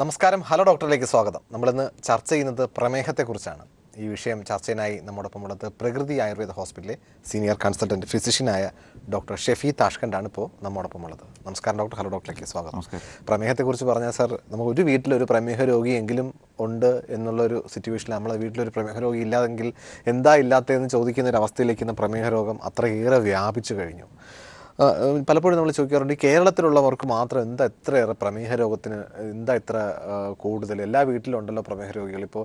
നമസ്കാരം. ഹലോ ഡോക്ടറിലേക്ക് സ്വാഗതം. നമ്മളിന്ന് ചർച്ച ചെയ്യുന്നത് പ്രമേഹത്തെക്കുറിച്ചാണ്. ഈ വിഷയം ചർച്ചയിനായി നമ്മോടൊപ്പമുള്ളത് പ്രകൃതി ആയുർവേദ ഹോസ്പിറ്റലിലെ സീനിയർ കൺസൾട്ടൻറ്റ് ഫിസിഷ്യനായ ഡോക്ടർ ഷെഫി താഷ്കണ്ടാണ് ഇപ്പോൾ നമ്മോടൊപ്പമുള്ളത്. നമസ്കാരം ഡോക്ടർ. ഹലോ ഡോക്ടറിലേക്ക് സ്വാഗതം. പ്രമേഹത്തെക്കുറിച്ച് പറഞ്ഞാൽ സാർ, നമുക്ക് ഒരു വീട്ടിലൊരു പ്രമേഹ രോഗിയെങ്കിലും ഉണ്ട് എന്നുള്ളൊരു സിറ്റുവേഷനിൽ നമ്മളെ വീട്ടിലൊരു പ്രമേഹ രോഗി ഇല്ലാതെങ്കിൽ എന്താ ഇല്ലാത്തതെന്ന് ചോദിക്കുന്ന ഒരു അവസ്ഥയിലേക്ക് ഇന്ന് പ്രമേഹ രോഗം അത്രയേറെ വ്യാപിച്ചു കഴിഞ്ഞു. പലപ്പോഴും നമ്മൾ ചോദിക്കാറുണ്ട്, ഈ കേരളത്തിലുള്ളവർക്ക് മാത്രം എന്താ ഇത്രയേറെ പ്രമേഹ രോഗത്തിന് എന്താ ഇത്ര കൂടുതൽ? എല്ലാ വീട്ടിലും ഉണ്ടല്ലോ പ്രമേഹ രോഗികൾ. ഇപ്പോൾ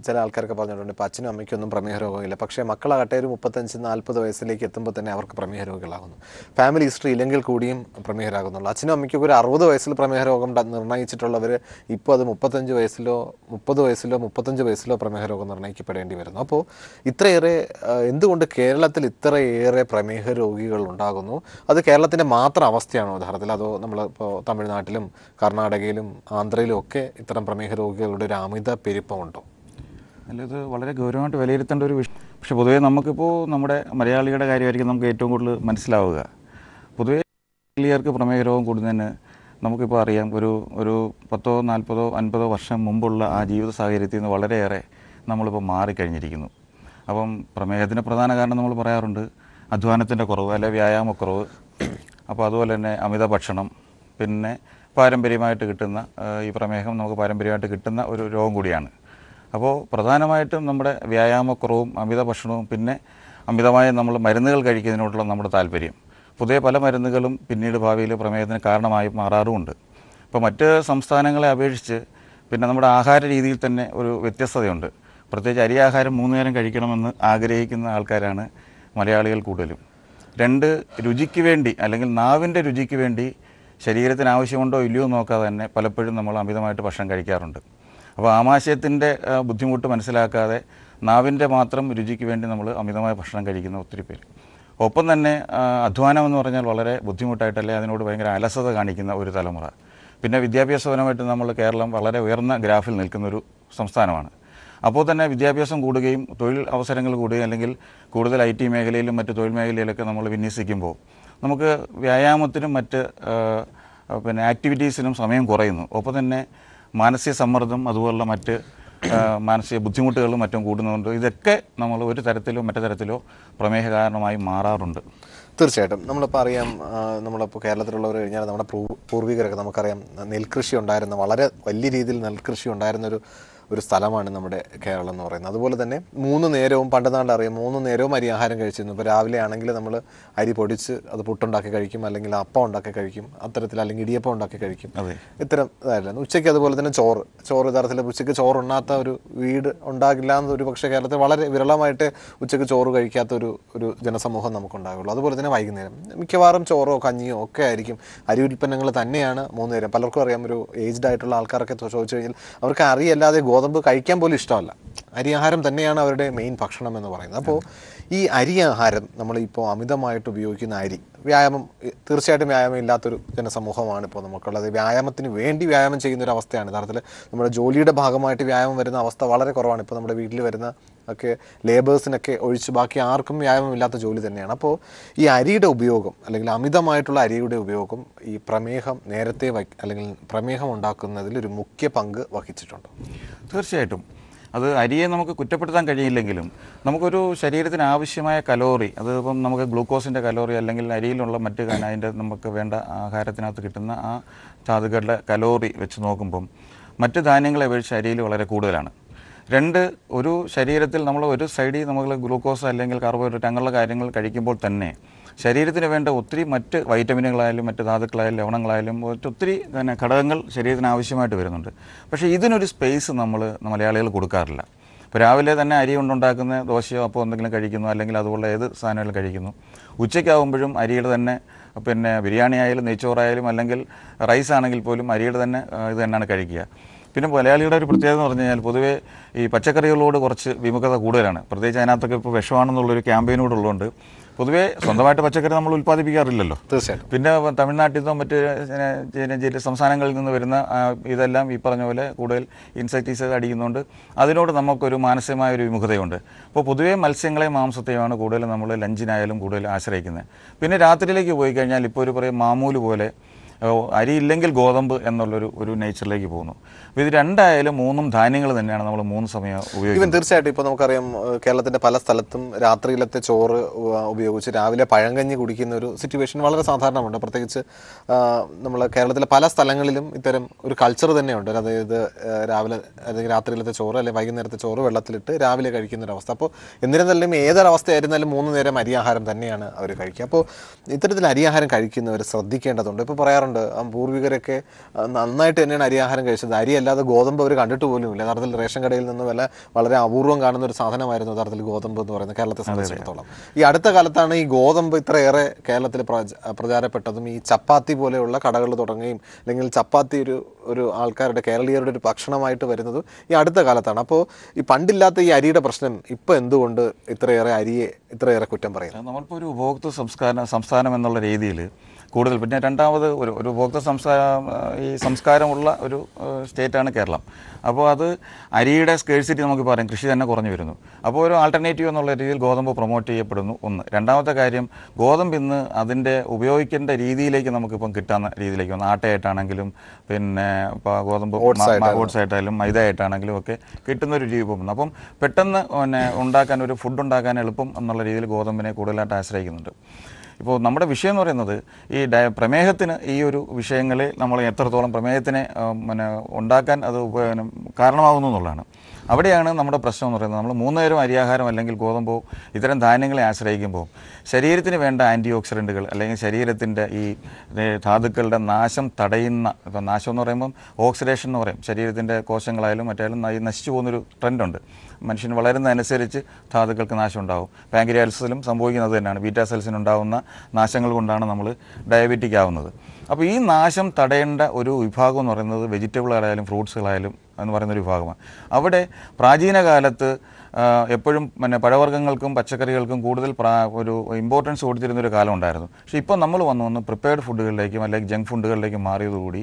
ചില ആൾക്കാരൊക്കെ പറഞ്ഞിട്ടുണ്ട്, ഇപ്പോൾ അച്ഛനും അമ്മയ്ക്കൊന്നും പ്രമേഹ രോഗമില്ല, പക്ഷേ മക്കളാകട്ടെ ഒരു 35-40 വയസ്സിലേക്ക് എത്തുമ്പോൾ തന്നെ അവർക്ക് പ്രമേഹ രോഗികളാകുന്നു. ഫാമിലി ഹിസ്റ്ററി ഇല്ലെങ്കിൽ കൂടിയും പ്രമേഹരാകുന്നുള്ളൂ. അച്ഛനും അമ്മയ്ക്കൊക്കെ ഒരു 60 വയസ്സിൽ പ്രമേഹ രോഗം നിർണ്ണയിച്ചിട്ടുള്ളവർ ഇപ്പോൾ അത് 35 വയസ്സിലോ 30 വയസ്സിലോ 35 വയസ്സിലോ പ്രമേഹ രോഗം നിർണ്ണയിക്കപ്പെടേണ്ടി വരുന്നു. അപ്പോൾ ഇത്രയേറെ എന്തുകൊണ്ട് കേരളത്തിൽ ഇത്രയേറെ പ്രമേഹ രോഗികൾ ഉണ്ടാകുന്നു? അത് കേരളത്തിൻ്റെ മാത്രം അവസ്ഥയാണോ യഥാർത്ഥത്തിൽ? അതോ നമ്മളിപ്പോൾ തമിഴ്നാട്ടിലും കർണാടകയിലും ആന്ധ്രയിലും ഒക്കെ ഇത്തരം പ്രമേഹ രോഗികളുടെ ഒരു അമിത പെരുപ്പമുണ്ടോ? അല്ല, ഇത് വളരെ ഗൗരവമായിട്ട് വിലയിരുത്തേണ്ട ഒരു വിഷയം. പക്ഷേ പൊതുവേ നമുക്കിപ്പോൾ നമ്മുടെ മലയാളിയുടെ കാര്യമായിരിക്കും നമുക്ക് ഏറ്റവും കൂടുതൽ മനസ്സിലാവുക. പൊതുവേ മലയാളികൾക്ക് പ്രമേഹ രോഗം കൂടുന്നതിന് നമുക്കിപ്പോൾ അറിയാം, ഒരു 10, 40, 50 വർഷം മുമ്പുള്ള ആ ജീവിത സാഹചര്യത്തിൽ നിന്ന് വളരെയേറെ നമ്മളിപ്പോൾ മാറിക്കഴിഞ്ഞിരിക്കുന്നു. അപ്പം പ്രമേഹത്തിൻ്റെ പ്രധാന കാരണം നമ്മൾ പറയാറുണ്ട് അധ്വാനത്തിൻ്റെ കുറവ്, അല്ലെങ്കിൽ വ്യായാമക്കുറവ്. അപ്പോൾ അതുപോലെ തന്നെ അമിത ഭക്ഷണം, പിന്നെ പാരമ്പര്യമായിട്ട് കിട്ടുന്ന ഈ പ്രമേഹം നമുക്ക് പാരമ്പര്യമായിട്ട് കിട്ടുന്ന ഒരു രോഗം കൂടിയാണ്. അപ്പോൾ പ്രധാനമായിട്ടും നമ്മുടെ വ്യായാമക്കുറവും അമിത ഭക്ഷണവും പിന്നെ അമിതമായ നമ്മൾ മരുന്നുകൾ കഴിക്കുന്നതിനോടുള്ള നമ്മുടെ താല്പര്യം. പുതിയ പല മരുന്നുകളും പിന്നീട് ഭാവിയിൽ പ്രമേഹത്തിന് കാരണമായി മാറാറുമുണ്ട്. ഇപ്പോൾ മറ്റ് സംസ്ഥാനങ്ങളെ അപേക്ഷിച്ച് പിന്നെ നമ്മുടെ ആഹാര രീതിയിൽ തന്നെ ഒരു വ്യത്യസ്തതയുണ്ട്. പ്രത്യേകിച്ച് അരി ആഹാരം 3 നേരം കഴിക്കണമെന്ന് ആഗ്രഹിക്കുന്ന ആൾക്കാരാണ് മലയാളികൾ കൂടുതലും. 2, രുചിക്ക് വേണ്ടി അല്ലെങ്കിൽ നാവിൻ്റെ രുചിക്ക് വേണ്ടി ശരീരത്തിന് ആവശ്യമുണ്ടോ ഇല്ലയോ നോക്കാതെ തന്നെ പലപ്പോഴും നമ്മൾ അമിതമായിട്ട് ഭക്ഷണം കഴിക്കാറുണ്ട്. അപ്പോൾ ആമാശയത്തിൻ്റെ ബുദ്ധിമുട്ട് മനസ്സിലാക്കാതെ നാവിൻ്റെ മാത്രം രുചിക്ക് വേണ്ടി നമ്മൾ അമിതമായ ഭക്ഷണം കഴിക്കുന്ന ഒത്തിരി പേര്. ഒപ്പം തന്നെ അധ്വാനം എന്ന് പറഞ്ഞാൽ വളരെ ബുദ്ധിമുട്ടായിട്ടല്ലേ അതിനോട് ഭയങ്കര അലസത കാണിക്കുന്ന ഒരു തലമുറ. പിന്നെ വിദ്യാഭ്യാസപരമായിട്ട് നമ്മൾ കേരളം വളരെ ഉയർന്ന ഗ്രാഫിൽ നിൽക്കുന്നൊരു സംസ്ഥാനമാണ്. അപ്പോൾ തന്നെ വിദ്യാഭ്യാസം കൂടുകയും തൊഴിൽ അവസരങ്ങൾ കൂടുകയും അല്ലെങ്കിൽ കൂടുതൽ IT മേഖലയിലും മറ്റ് തൊഴിൽ മേഖലയിലൊക്കെ നമ്മൾ വിന്യസിക്കുമ്പോൾ നമുക്ക് വ്യായാമത്തിനും മറ്റ് പിന്നെ ആക്ടിവിറ്റീസിനും സമയം കുറയുന്നു. ഒപ്പം തന്നെ മാനസിക സമ്മർദ്ദം അതുപോലുള്ള മറ്റ് മാനസിക ബുദ്ധിമുട്ടുകളും മറ്റും കൂടുന്നതുകൊണ്ട് ഇതൊക്കെ നമ്മൾ ഒരു തരത്തിലോ മറ്റു തരത്തിലോ പ്രമേഹ കാരണമായി മാറാറുണ്ട്. തീർച്ചയായിട്ടും. നമ്മളിപ്പോൾ അറിയാം, നമ്മളിപ്പോൾ കേരളത്തിലുള്ളവർ കഴിഞ്ഞാൽ നമ്മുടെ പൂർവികരൊക്കെ നമുക്കറിയാം, നെൽകൃഷി ഉണ്ടായിരുന്ന, വളരെ വലിയ രീതിയിൽ നെൽകൃഷി ഉണ്ടായിരുന്നൊരു സ്ഥലമാണ് നമ്മുടെ കേരളം എന്ന് പറയുന്നത്. അതുപോലെ തന്നെ 3 നേരവും പണ്ട് നാളറിയാം 3 നേരവും അരി ആഹാരം കഴിച്ചിരുന്നു. ഇപ്പോൾ രാവിലെ ആണെങ്കിൽ നമ്മൾ അരി പൊടിച്ച് അത് പുട്ടുണ്ടാക്കി കഴിക്കും, അല്ലെങ്കിൽ അപ്പം ഉണ്ടാക്കി കഴിക്കും, അത്തരത്തിൽ, അല്ലെങ്കിൽ ഇടിയപ്പം ഉണ്ടാക്കി കഴിക്കും. ഇത്തരം ഇതായിരുന്നു. ഉച്ചയ്ക്ക് അതുപോലെ തന്നെ ചോറ് യഥാർത്ഥത്തിൽ ഉച്ചയ്ക്ക് ചോറുണ്ണാത്ത ഒരു വീട് ഉണ്ടാകില്ല എന്ന് ഒരു പക്ഷേ കേരളത്തിൽ വളരെ വിരളമായിട്ട് ഉച്ചയ്ക്ക് ചോറ് കഴിക്കാത്ത ഒരു ജനസമൂഹം നമുക്കുണ്ടാകുള്ളൂ. അതുപോലെ തന്നെ വൈകുന്നേരം മിക്കവാറും ചോറോ കഞ്ഞിയോ ഒക്കെ ആയിരിക്കും. അരി ഉൽപ്പന്നങ്ങൾ തന്നെയാണ് 3 നേരം. പലർക്കും അറിയാം, ഒരു ഏജ്ഡ് ആയിട്ടുള്ള ആൾക്കാരൊക്കെ ചോദിച്ചു കഴിഞ്ഞാൽ അവർക്ക് അറിയല്ലാതെ ഗോതമ്പ് കഴിക്കാൻ പോലും ഇഷ്ടമല്ല. അരി ആഹാരം തന്നെയാണ് അവരുടെ മെയിൻ ഭക്ഷണം എന്ന് പറയുന്നത്. അപ്പോൾ ഈ അരി ആഹാരം നമ്മളിപ്പോൾ അമിതമായിട്ട് ഉപയോഗിക്കുന്ന അരി, തീർച്ചയായിട്ടും വ്യായാമം ഇല്ലാത്തൊരു ജനസമൂഹമാണ് ഇപ്പോൾ നമുക്കുള്ളത്. വ്യായാമത്തിന് വേണ്ടി വ്യായാമം ചെയ്യുന്നൊരു അവസ്ഥയാണ് യഥാർത്ഥത്തിൽ. നമ്മുടെ ജോലിയുടെ ഭാഗമായിട്ട് വ്യായാമം വരുന്ന അവസ്ഥ വളരെ കുറവാണ്. ഇപ്പോൾ നമ്മുടെ വീട്ടിൽ വരുന്ന ഒക്കെ ലേബേഴ്സിനൊക്കെ ഒഴിച്ച് ബാക്കി ആർക്കും വ്യായാമം ഇല്ലാത്ത ജോലി തന്നെയാണ്. അപ്പോൾ ഈ അരിയുടെ ഉപയോഗം, അല്ലെങ്കിൽ അമിതമായിട്ടുള്ള അരിയുടെ ഉപയോഗം ഈ പ്രമേഹം നേരത്തെ അല്ലെങ്കിൽ പ്രമേഹം ഉണ്ടാക്കുന്നതിൽ ഒരു മുഖ്യ പങ്ക് വഹിച്ചിട്ടുണ്ട്. തീർച്ചയായിട്ടും അത് അരിയെ നമുക്ക് കുറ്റപ്പെടുത്താൻ കഴിയില്ലെങ്കിലും നമുക്കൊരു ശരീരത്തിന് ആവശ്യമായ കലോറി, അതിപ്പം നമുക്ക് ഗ്ലൂക്കോസിൻ്റെ കലോറി അല്ലെങ്കിൽ അരിയിലുള്ള മറ്റ് അതിൻ്റെ നമുക്ക് വേണ്ട ആഹാരത്തിനകത്ത് കിട്ടുന്ന ആ ധാതുക്കളുടെ കലോറി വെച്ച് നോക്കുമ്പം മറ്റ് ധാന്യങ്ങളെ അപേക്ഷിച്ച് അരിയിൽ വളരെ കൂടുതലാണ്. 2, ഒരു ശരീരത്തിൽ നമ്മൾ ഒരു സൈഡിൽ നമ്മൾ ഗ്ലൂക്കോസ് അല്ലെങ്കിൽ കാർബോഹൈഡ്രേറ്റ് അങ്ങനെയുള്ള കാര്യങ്ങൾ കഴിക്കുമ്പോൾ തന്നെ ശരീരത്തിന് വേണ്ട ഒത്തിരി മറ്റ് വൈറ്റമിനുകളായാലും മറ്റ് ധാതുക്കളായാലും ലവണങ്ങളായാലും ഒത്തിരി തന്നെ ഘടകങ്ങൾ ശരീരത്തിന് ആവശ്യമായിട്ട് വരുന്നുണ്ട്. പക്ഷേ ഇതിനൊരു സ്പേസ് നമ്മൾ മലയാളികൾ കൊടുക്കാറില്ല. ഇപ്പോൾ രാവിലെ തന്നെ അരി കൊണ്ടുണ്ടാക്കുന്ന ദോശയോ അപ്പോൾ എന്തെങ്കിലും കഴിക്കുന്നു, അല്ലെങ്കിൽ അതുപോലെ ഏത് സാധനങ്ങളും കഴിക്കുന്നു. ഉച്ചയ്ക്കാവുമ്പോഴും അരിയുടെ തന്നെ പിന്നെ ബിരിയാണി ആയാലും നെയ്ച്ചോറായാലും അല്ലെങ്കിൽ റൈസ് ആണെങ്കിൽ പോലും അരിയുടെ തന്നെ ഇത് തന്നെയാണ് കഴിക്കുക. പിന്നെ മലയാളിയുടെ ഒരു പ്രത്യേകത എന്ന് പറഞ്ഞു കഴിഞ്ഞാൽ പൊതുവേ ഈ പച്ചക്കറികളോട് കുറച്ച് വിമുഖത കൂടുതലാണ്. പ്രത്യേകിച്ച് അതിനകത്തൊക്കെ ഇപ്പോൾ വിഷമാണെന്നുള്ളൊരു ക്യാമ്പയിനോട് ഉള്ളതുകൊണ്ട് പൊതുവേ സ്വന്തമായിട്ട് പച്ചക്കറി നമ്മൾ ഉൽപ്പാദിപ്പിക്കാറില്ലല്ലോ. തീർച്ചയായിട്ടും. പിന്നെ തമിഴ്നാട്ടിൽ നിന്നോ മറ്റ് സംസ്ഥാനങ്ങളിൽ നിന്ന് വരുന്ന ഇതെല്ലാം ഈ പറഞ്ഞ പോലെ കൂടുതൽ ഇൻസെക്ടിസൈഡ് അടിക്കുന്നുണ്ട്. അതിനോട് നമുക്കൊരു മാനസികമായ ഒരു വിമുഖതയുണ്ട്. അപ്പോൾ പൊതുവേ മത്സ്യങ്ങളെയും മാംസത്തെയുമാണ് കൂടുതൽ നമ്മൾ ലഞ്ചിനായാലും കൂടുതൽ ആശ്രയിക്കുന്നത്. പിന്നെ രാത്രിയിലേക്ക് പോയി കഴിഞ്ഞാൽ ഇപ്പോൾ ഒരു പറയും മാമൂല് പോലെ അരിയില്ലെങ്കിൽ ഗോതമ്പ് എന്നുള്ളൊരു നേച്ചറിലേക്ക് പോകുന്നു. അപ്പോൾ ഇത് രണ്ടായാലും മൂന്നും ധാന്യങ്ങൾ തന്നെയാണ് നമ്മൾ 3 സമയം ഉപയോഗിക്കുന്നത്. തീർച്ചയായിട്ടും ഇപ്പോൾ നമുക്കറിയാം കേരളത്തിൻ്റെ പല സ്ഥലത്തും രാത്രിയിലത്തെ ചോറ് ഉപയോഗിച്ച് രാവിലെ പഴങ്കഞ്ഞി കുടിക്കുന്ന ഒരു സിറ്റുവേഷൻ വളരെ സാധാരണമുണ്ട്. പ്രത്യേകിച്ച് നമ്മൾ കേരളത്തിലെ പല സ്ഥലങ്ങളിലും ഇത്തരം ഒരു കൾച്ചർ തന്നെയുണ്ട്. അതായത് രാവിലെ അല്ലെങ്കിൽ രാത്രിയിലത്തെ ചോറ് അല്ലെങ്കിൽ വൈകുന്നേരത്തെ ചോറ് വെള്ളത്തിലിട്ട് രാവിലെ കഴിക്കുന്ന ഒരു അവസ്ഥ. അപ്പോൾ എന്നിരുന്നാലും ഏതൊരവസ്ഥയായിരുന്നാലും 3 നേരം അരിയാഹാരം തന്നെയാണ് അവർ കഴിക്കുക. അപ്പോൾ ഇത്തരത്തിൽ അരിയാഹാരം കഴിക്കുന്നവർ ശ്രദ്ധിക്കേണ്ടതുണ്ട്. ഇപ്പോൾ പറയാറുണ്ട് പൂർവികരൊക്കെ നന്നായിട്ട് തന്നെയാണ് അരിയാഹാരം കഴിച്ചത്. അരി അല്ലാതെ ഗോതമ്പ് അവർ കണ്ടിട്ട് പോലുമില്ല. യഥാർത്ഥത്തിൽ റേഷൻ കടയിൽ നിന്ന് വളരെ അപൂർവം കാണുന്ന ഒരു സാധനമായിരുന്നു യഥാർത്ഥത്തിൽ ഗോതമ്പ് എന്ന് പറയുന്നത് കേരളത്തെ സംബന്ധിച്ചിടത്തോളം. ഈ അടുത്ത കാലത്താണ് ഈ ഗോതമ്പ് ഇത്രയേറെ കേരളത്തിൽ പ്രചാരപ്പെട്ടതും ഈ ചപ്പാത്തി പോലെയുള്ള കടകൾ തുടങ്ങുകയും അല്ലെങ്കിൽ ചപ്പാത്തി ഒരു ആൾക്കാരുടെ കേരളീയരുടെ ഒരു ഭക്ഷണമായിട്ട് വരുന്നതും ഈ അടുത്ത കാലത്താണ്. അപ്പോൾ ഈ പണ്ടില്ലാത്ത ഈ അരിയുടെ പ്രശ്നം ഇപ്പോൾ എന്തുകൊണ്ട് ഇത്രയേറെ കുറ്റം പറയുന്നത്? നമ്മളിപ്പോൾ ഒരു ഉപഭോക്തൃ സംസ്ഥാനം എന്നുള്ള രീതിയിൽ കൂടുതൽ, പിന്നെ രണ്ടാമത് ഒരു ഉപഭോക്തൃ സംസ്കാരമുള്ള ഒരു സ്റ്റേറ്റാണ് കേരളം. അപ്പോൾ അത് അരിയുടെ സ്കേഴ്സിറ്റി നമുക്ക് പറയാം, കൃഷി തന്നെ കുറഞ്ഞു വരുന്നു. അപ്പോൾ ഒരു ആൾട്ടർനേറ്റീവ് എന്നുള്ള രീതിയിൽ ഗോതമ്പ് പ്രൊമോട്ട് ചെയ്യപ്പെടുന്നു ഒന്ന്. രണ്ടാമത്തെ കാര്യം, ഗോതമ്പ് ഇന്ന് അതിൻ്റെ ഉപയോഗിക്കേണ്ട രീതിയിലേക്ക് നമുക്കിപ്പം കിട്ടാവുന്ന രീതിയിലേക്ക് വന്നു. ആട്ടയായിട്ടാണെങ്കിലും പിന്നെ ഇപ്പോൾ ഗോതമ്പ് ഓട്സ് ആയിട്ടായാലും മൈദ ആയിട്ടാണെങ്കിലും ഒക്കെ കിട്ടുന്നൊരു രൂപം വന്നു. അപ്പം പെട്ടെന്ന് ഉണ്ടാക്കാൻ ഒരു ഫുഡ് ഉണ്ടാക്കാൻ എളുപ്പം എന്നുള്ള രീതിയിൽ ഗോതമ്പിനെ കൂടുതലായിട്ട് ആശ്രയിക്കുന്നുണ്ട്. ഇപ്പോൾ നമ്മുടെ വിഷയം എന്ന് പറയുന്നത് ഈ പ്രമേഹത്തിന് ഈ ഒരു വിഷയങ്ങളെ നമ്മൾ എത്രത്തോളം പ്രമേഹത്തിനെ ഉണ്ടാക്കാൻ അത് കാരണമാകുന്നു എന്നുള്ളതാണ്. അവിടെയാണ് നമ്മുടെ പ്രശ്നം എന്ന് പറയുന്നത്. നമ്മൾ 3 നേരം അരിയാഹാരം അല്ലെങ്കിൽ ഗോതമ്പോ ഇത്തരം ധാന്യങ്ങളെ ആശ്രയിക്കുമ്പോൾ ശരീരത്തിന് വേണ്ട ആൻറ്റി ഓക്സിഡൻറ്റുകൾ അല്ലെങ്കിൽ ശരീരത്തിൻ്റെ ഈ ധാതുക്കളുടെ നാശം തടയുന്ന, ഇപ്പം നാശം എന്ന് പറയുമ്പം ഓക്സിഡേഷൻ എന്ന് പറയും, ശരീരത്തിൻ്റെ കോശങ്ങളായാലും മറ്റായാലും നശിച്ചു പോകുന്നൊരു ട്രെൻഡുണ്ട്. മനുഷ്യൻ വളരുന്നതനുസരിച്ച് ധാതുക്കൾക്ക് നാശം ഉണ്ടാകും. പാങ്ക്രിയാസിലും സംഭവിക്കുന്നത് തന്നെയാണ്. ബീറ്റാ സെൽസിനുണ്ടാകുന്ന നാശങ്ങൾ കൊണ്ടാണ് നമ്മൾ ഡയബറ്റിക് ആവുന്നത്. അപ്പോൾ ഈ നാശം തടയേണ്ട ഒരു വിഭാഗം എന്ന് പറയുന്നത് വെജിറ്റബിളുകളായാലും ഫ്രൂട്ട്സുകളായാലും എന്ന് പറയുന്നൊരു വിഭാഗമാണ്. അവിടെ പ്രാചീന കാലത്ത് എപ്പോഴും പഴവർഗ്ഗങ്ങൾക്കും പച്ചക്കറികൾക്കും കൂടുതൽ ഒരു ഇമ്പോർട്ടൻസ് കൊടുത്തിരുന്നൊരു കാലം ഉണ്ടായിരുന്നു. പക്ഷേ ഇപ്പോൾ നമ്മൾ വന്ന് പ്രിപ്പയർഡ് ഫുഡുകളിലേക്കും അല്ലെങ്കിൽ ജങ്ക് ഫുഡുകളിലേക്കും മാറിയതോടുകൂടി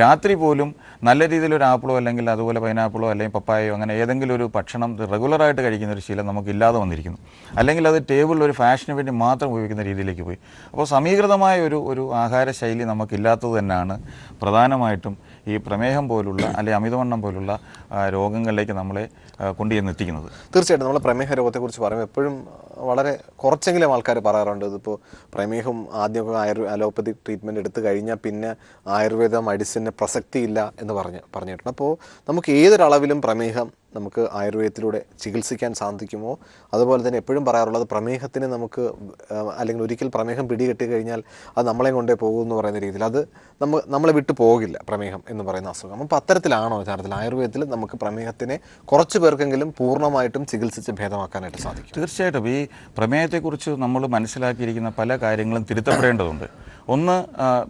രാത്രി പോലും നല്ല രീതിയിലൊരു ആപ്പിളോ അല്ലെങ്കിൽ അതുപോലെ പൈനാപ്പിളോ അല്ലെങ്കിൽ പപ്പായയോ അങ്ങനെ ഏതെങ്കിലും ഒരു ഭക്ഷണം റെഗുലറായിട്ട് കഴിക്കുന്ന ഒരു ശീലം നമുക്കില്ലാതെ വന്നിരിക്കുന്നു. അല്ലെങ്കിൽ അത് ടേബിളിൽ ഒരു ഫാഷന് വേണ്ടി മാത്രം ഉപയോഗിക്കുന്ന രീതിയിലേക്ക് പോയി. അപ്പോൾ സമീകൃതമായ ഒരു ആഹാര ശൈലി നമുക്കില്ലാത്തത് തന്നെയാണ് പ്രധാനമായിട്ടും ഈ പ്രമേഹം പോലുള്ള അല്ലെങ്കിൽ അമിതവണ്ണം പോലുള്ള രോഗങ്ങളിലേക്ക് നമ്മളെ കൊണ്ടുചെന്നെത്തിക്കുന്നത്. തീർച്ചയായിട്ടും നമ്മൾ പ്രമേഹ രോഗത്തെക്കുറിച്ച് പറയുമ്പോൾ എപ്പോഴും വളരെ കുറച്ചെങ്കിലും ആൾക്കാർ പറയാറുണ്ട് ഇതിപ്പോൾ പ്രമേഹം ആദ്യമൊക്കെ അലോപ്പതി ട്രീറ്റ്മെൻറ്റ് എടുത്തു കഴിഞ്ഞാൽ പിന്നെ ആയുർവേദ മെഡിസിന് പ്രസക്തിയില്ല എന്ന് പറഞ്ഞിട്ടുണ്ട്. അപ്പോൾ നമുക്ക് ഏതൊരളവിലും പ്രമേഹം നമുക്ക് ആയുർവേദത്തിലൂടെ ചികിത്സിക്കാൻ സാധിക്കുമോ? അതുപോലെ തന്നെ എപ്പോഴും പറയാറുള്ളത് പ്രമേഹത്തിന് നമുക്ക് അല്ലെങ്കിൽ ഒരിക്കൽ പ്രമേഹം പിടികെട്ടി കഴിഞ്ഞാൽ അത് നമ്മളെ കൊണ്ടേ പോകുമെന്ന് പറയുന്ന രീതിയിൽ അത് നമ്മളെ വിട്ടു പോകില്ല പ്രമേഹം എന്ന് പറയുന്ന അസുഖം. അപ്പോൾ അത്തരത്തിലാണോ യഥാർത്ഥത്തിൽ ആയുർവേദത്തിൽ നമുക്ക് പ്രമേഹത്തിനെ കുറച്ച് പേർക്കെങ്കിലും പൂർണ്ണമായിട്ടും ചികിത്സിച്ച് ഭേദമാക്കാനായിട്ട് സാധിക്കും? തീർച്ചയായിട്ടും ഈ പ്രമേഹത്തെക്കുറിച്ച് നമ്മൾ മനസ്സിലാക്കിയിരിക്കുന്ന പല കാര്യങ്ങളും തിരുത്തപ്പെടേണ്ടതുണ്ട്. ഒന്ന്,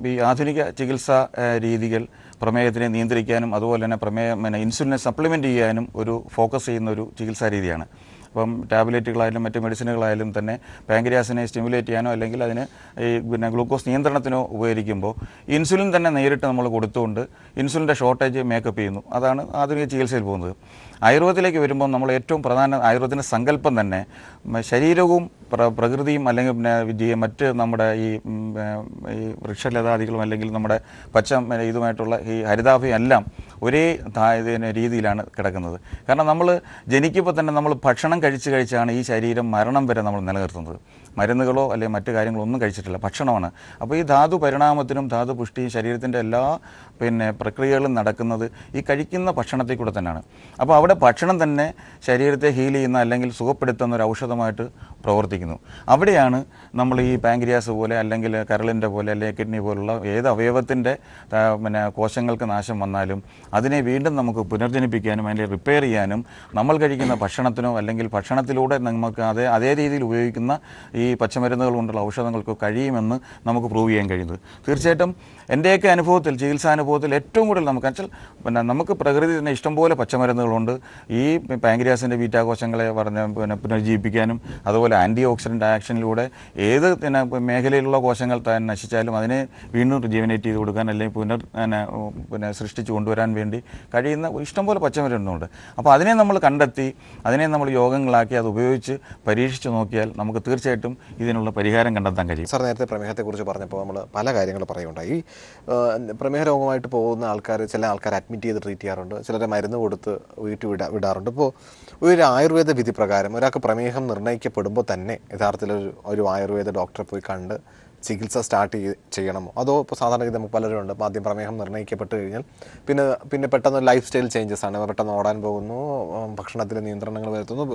ഈ ആധുനിക ചികിത്സാ രീതികൾ പ്രമേഹത്തിനെ നിയന്ത്രിക്കാനും അതുപോലെ തന്നെ ഇൻസുലിനെ സപ്ലിമെൻറ്റ് ചെയ്യാനും ഒരു ഫോക്കസ് ചെയ്യുന്ന ഒരു ചികിത്സാ രീതിയാണ്. അപ്പം ടാബ്ലറ്റുകളായാലും മറ്റ് മെഡിസിനുകളായാലും തന്നെ പാങ്ക്രിയാസിനെ സ്റ്റിമുലേറ്റ് ചെയ്യാനോ അല്ലെങ്കിൽ അതിന് ഈ ഗ്ലൂക്കോസ് നിയന്ത്രണത്തിനോ ഉപകരിക്കുമ്പോൾ ഇൻസുലിൻ തന്നെ നേരിട്ട് നമ്മൾ കൊടുത്തുകൊണ്ട് ഇൻസുലിൻ്റെ ഷോർട്ടേജ് മേക്കപ്പ് ചെയ്യുന്നു. അതാണ് ആധുനിക ചികിത്സയിൽ പോകുന്നത്. ആയുർവേദത്തിലേക്ക് വരുമ്പോൾ നമ്മൾ ഏറ്റവും പ്രധാന ആയുർവേദത്തിൻ്റെ സങ്കല്പം തന്നെ ശരീരവും പ്രകൃതിയും അല്ലെങ്കിൽ മറ്റ് നമ്മുടെ ഈ വൃക്ഷലതാദികളും അല്ലെങ്കിൽ നമ്മുടെ ഇതുമായിട്ടുള്ള ഈ ഹരിതാഭയും എല്ലാം ഒരേ രീതിയിലാണ് കിടക്കുന്നത്. കാരണം നമ്മൾ ജനിക്കുമ്പോൾ തന്നെ നമ്മൾ ഭക്ഷണം കഴിച്ചാണ് ഈ ശരീരം മരണം വരെ നമ്മൾ നിലനിർത്തുന്നത്. മരുന്നുകളോ അല്ലെങ്കിൽ മറ്റു കാര്യങ്ങളോ ഒന്നും കഴിച്ചിട്ടില്ല, ഭക്ഷണമാണ്. അപ്പോൾ ഈ ധാതു പരിണാമത്തിനും ധാതു പുഷ്ടിയും ശരീരത്തിൻ്റെ എല്ലാ പ്രക്രിയകളും നടക്കുന്നത് ഈ കഴിക്കുന്ന ഭക്ഷണത്തിൽ കൂടെ തന്നെയാണ്. അപ്പോൾ അവിടെ ഭക്ഷണം തന്നെ ശരീരത്തെ ഹീൽ ചെയ്യുന്ന അല്ലെങ്കിൽ സുഖപ്പെടുത്തുന്ന ഒരു ഔഷധമായിട്ട് പ്രവർത്തിക്കുന്നു. അവിടെയാണ് നമ്മൾ ഈ പാങ്ക്രിയാസ് പോലെ അല്ലെങ്കിൽ കരളിൻ്റെ പോലെ അല്ലെങ്കിൽ കിഡ്നി പോലുള്ള ഏത് അവയവത്തിൻ്റെ കോശങ്ങൾക്ക് നാശം വന്നാലും അതിനെ വീണ്ടും നമുക്ക് പുനർജനിപ്പിക്കാനും അതിനെ റിപ്പയർ ചെയ്യാനും നമ്മൾ കഴിക്കുന്ന ഭക്ഷണത്തിനോ അല്ലെങ്കിൽ ഭക്ഷണത്തിലൂടെ നമുക്ക് അതേ രീതിയിൽ ഉപയോഗിക്കുന്ന ഈ പച്ചമരുന്നുകൾ കൊണ്ടുള്ള ഔഷധങ്ങൾക്ക് കഴിയുമെന്ന് നമുക്ക് പ്രൂവ് ചെയ്യാൻ കഴിയുന്നത്. തീർച്ചയായിട്ടും എൻ്റെയൊക്കെ അനുഭവത്തിൽ, ചികിത്സാനുഭവത്തിൽ ഏറ്റവും കൂടുതൽ നമുക്ക് നമുക്ക് പ്രകൃതി തന്നെ ഇഷ്ടംപോലെ പച്ചമരുന്നുകളുണ്ട്. ഈ പാങ്ക്രിയാസിൻ്റെ ബീറ്റാ കോശങ്ങളെ പുനർജീവിപ്പിക്കാനും അതുപോലെ ആൻറ്റി ഓക്സിഡൻ്റ് ആക്ഷനിലൂടെ ഏത് മേഖലയിലുള്ള കോശങ്ങൾ താൻ നശിച്ചാലും അതിനെ വീണ്ടും റിജീവനേറ്റ് ചെയ്ത് കൊടുക്കാൻ അല്ലെങ്കിൽ പിന്നെ സൃഷ്ടിച്ച് കൊണ്ടുവരാൻ വേണ്ടി കഴിയുന്ന ഇഷ്ടംപോലെ പച്ചമരുന്നുണ്ട്. അപ്പോൾ അതിനെ നമ്മൾ കണ്ടെത്തി അതിനെ നമ്മൾ യോഗങ്ങളാക്കി അത് ഉപയോഗിച്ച് പരീക്ഷിച്ച് നോക്കിയാൽ നമുക്ക് തീർച്ചയായിട്ടും ഇതിനുള്ള പരിഹാരം കണ്ടെത്താൻ കഴിയും. സാർ നേരത്തെ പ്രമേഹത്തെക്കുറിച്ച് പറഞ്ഞപ്പോൾ നമ്മൾ പല കാര്യങ്ങൾ പറയുണ്ടായി. ഈ പ്രമേഹ രോഗമായിട്ട് പോകുന്ന ആൾക്കാർ, ചില ആൾക്കാർ അഡ്മിറ്റ് ചെയ്ത് ട്രീറ്റ് ചെയ്യാറുണ്ട്, ചിലരെ മരുന്ന് കൊടുത്ത് വീട്ടിൽ വിടാറുണ്ട്. ഇപ്പോൾ ഒരു ആയുർവേദ വിധി പ്രകാരം ഒരാൾക്ക് പ്രമേഹം നിർണ്ണയിക്കപ്പെടുമ്പോൾ തന്നെ യഥാർത്ഥത്തിൽ ഒരു ആയുർവേദ ഡോക്ടറെ പോയി കണ്ട് ചികിത്സ സ്റ്റാർട്ട് ചെയ്യണമോ? അതോ ഇപ്പോൾ സാധാരണ നമുക്ക് പലരുണ്ട്, ഇപ്പോൾ ആദ്യം പ്രമേഹം നിർണ്ണയിക്കപ്പെട്ട് കഴിഞ്ഞാൽ പിന്നെ പെട്ടെന്ന് ലൈഫ് സ്റ്റൈൽ ചേഞ്ചസ് ആണ്, പെട്ടെന്ന് ഓടാൻ പോകുന്നു, ഭക്ഷണത്തിലെ നിയന്ത്രണങ്ങൾ വരുത്തുന്നു,